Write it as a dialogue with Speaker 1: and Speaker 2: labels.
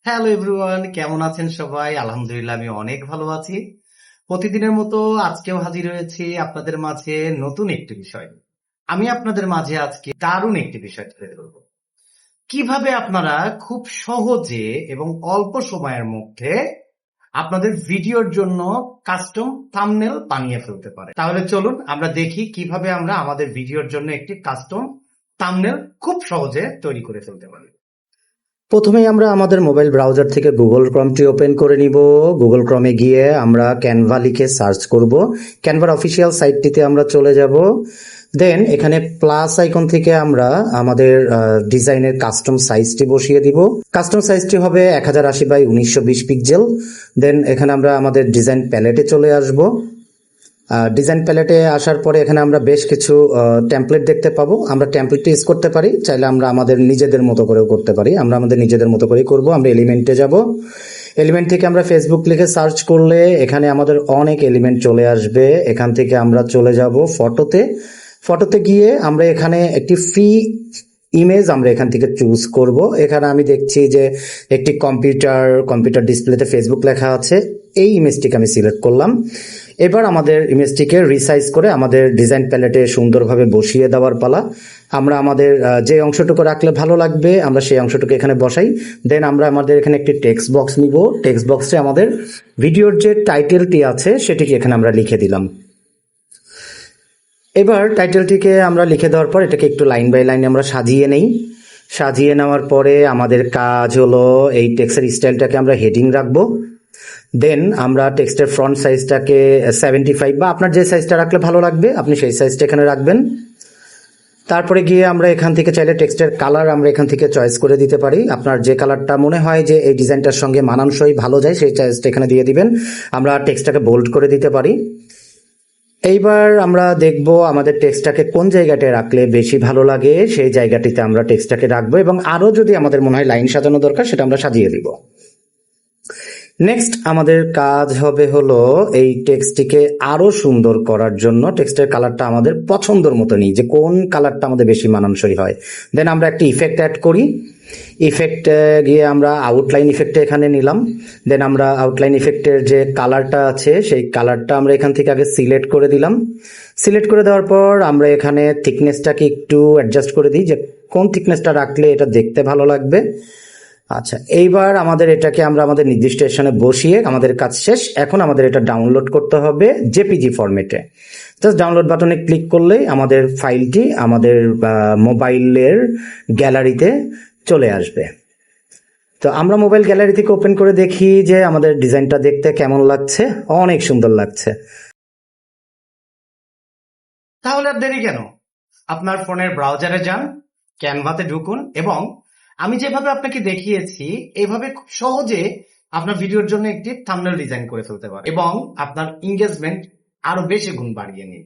Speaker 1: Hello everyone, কেমন আছেন সবাই? আলহামদুলিল্লাহ, আমি অনেক ভালো আছি। প্রতিদিনের মতো আজকেও হাজির হয়েছি আপনাদের মাঝে নতুন একটি বিষয় নিয়ে। আমি আপনাদের মাঝে আজকে দারুণ একটি বিষয় তুলে ধরবো। কিভাবে আপনারা খুব সহজে এবং অল্প সময়ের মধ্যে আপনাদের ভিডিওর জন্য কাস্টম থাম্বনেল বানিয়ে ফেলতে পারে। তাহলে চলুন আমরা দেখি কিভাবে আমরা আমাদের ভিডিওর জন্য একটি কাস্টম থাম্বনেল খুব সহজে তৈরি করে ফেলতে পারি।
Speaker 2: প্রথমেই আমরা আমাদের মোবাইল ব্রাউজার থেকে গুগল ক্রমটি ওপেন করে নিব। গুগল ক্রমে গিয়ে আমরা ক্যানভা লিখে সার্চ করব। ক্যানভার অফিসিয়াল সাইটটিতে আমরা চলে যাব। দেন এখানে প্লাস আইকন থেকে আমরা আমাদের ডিজাইনের কাস্টম সাইজটি বসিয়ে দিব। কাস্টম সাইজটি হবে 1080 বাই 1920 পিক্সেল। দেন এখানে আমরা আমাদের ডিজাইন প্যালেটে চলে আসব। ডিজাইন প্যালেটে আসার পরে এখানে আমরা বেশ কিছু টেমপ্লেট দেখতে পাবো। আমরা টেমপ্লেটটি ইউজ করতে পারি, চাইলে আমরা আমাদের নিজেদের মতো করেও করতে পারি। আমরা আমাদের নিজেদের মতো করেই করব। আমরা এলিমেন্টে যাব। এলিমেন্ট থেকে আমরা ফেসবুক লিখে সার্চ করলে এখানে আমাদের অনেক এলিমেন্ট চলে আসবে। এখান থেকে আমরা চলে যাব ফটোতে। ফটোতে গিয়ে আমরা এখানে একটি ফ্রি ইমেজ আমরা এখান থেকে চুজ করব। এখানে আমি দেখছি যে একটি কম্পিউটার ডিসপ্লেতে ফেসবুক লেখা আছে। এই ইমেজটিকে আমি সিলেক্ট করলাম। এবার আমাদের ইমেজটিকে রিসাইজ করে আমাদের ডিজাইন প্যালেটে সুন্দরভাবে বসিয়ে দেওয়ার পালা। আমরা আমাদের যে অংশটুকু রাখলে ভালো লাগবে আমরা সেই অংশটুকু এখানে বসাই। দেন আমরা আমাদের এখানে একটি টেক্সট বক্স নিব। টেক্সট বক্সে আমাদের ভিডিওর যে টাইটেলটি আছে সেটিকে এখানে আমরা লিখে দিলাম। এবার টাইটেলটিকে আমরা লিখে দেওয়ার পর এটাকে একটু লাইন বাই লাইন আমরা সাজিয়ে নেই। সাজিয়ে নেওয়ার পরে আমাদের কাজ হলো এই টেক্সটের স্টাইলটাকে আমরা হেডিং রাখবো। দেন আমরা টেক্সটের ফ্রন্ট সাইজটাকে 75 বা আপনার যে সাইজটা রাখলে ভালো লাগবে আপনি সেই সাইজটা এখানে রাখবেন। তারপরে গিয়ে আমরা এখান থেকে চাইলে টেক্সটের কালার আমরা এখান থেকে চয়েস করে দিতে পারি। আপনার যে কালারটা মনে হয় যে এই ডিজাইনটার সঙ্গে মানানসই ভালো যায় সেই চয়েসটা এখানে দিয়ে দিবেন। আমরা টেক্সটটাকে বোল্ড করে দিতে পারি। এইবার আমরা দেখব আমাদের টেক্সটটাকে কোন জায়গাটায় রাখলে বেশি ভালো লাগে সেই জায়গাটিতে আমরা টেক্সটটাকে রাখবো, এবং আরও যদি আমাদের মনে হয় লাইন সাজানো দরকার সেটা আমরা সাজিয়ে দিব। নেক্সট আমাদের কাজ হবে হলো এই টেক্সটটিকে আরো সুন্দর করার জন্য টেক্সটের কালারটা আমাদের পছন্দের মতো নিই, যে কোন কালারটা আমাদের বেশি মানানসই হয়। দেন আমরা একটা ইফেক্ট অ্যাড করি। ইফেক্ট গিয়ে আমরা আউটলাইন ইফেক্টে এখানে নিলাম। দেন আমরা আউটলাইন ইফেক্টের যে কালারটা আছে সেই কালারটা আমরা এখান থেকে আগে সিলেক্ট করে দিলাম। সিলেক্ট করে দেওয়ার পর আমরা এখানে থিকনেসটাকে একটু অ্যাডজাস্ট করে দিই, যে কোন থিকনেসটা রাখলে এটা দেখতে ভালো লাগবে। আচ্ছা, এইবার আমাদের এটাকে আমরা আমাদের নির্দিষ্ট স্থানে বসিয়ে আমাদের কাজ শেষ। এখন আমাদের এটা ডাউনলোড করতে হবে জেপিজি ফরম্যাটে। জাস্ট ডাউনলোড বাটনে ক্লিক করলেই আমাদের ফাইলটি আমাদের মোবাইলের গ্যালারিতে চলে আসবে। তো আমরা মোবাইল গ্যালারি থেকে ওপেন করে দেখি যে আমাদের ডিজাইনটা দেখতে কেমন লাগছে। অনেক সুন্দর লাগছে।
Speaker 1: তাহলে আর দেরি কেন? আপনার ফোনের ব্রাউজারে যান, ক্যানভাতে ঢুকুন এবং আমি যেভাবে আপনাকে দেখিয়েছি এইভাবে খুব সহজে আপনার ভিডিওর জন্য একটি থাম্বনেল ডিজাইন করে ফেলতে পারেন এবং আপনার এঙ্গেজমেন্ট আরো বেশি গুণ বাড়িয়ে নিন।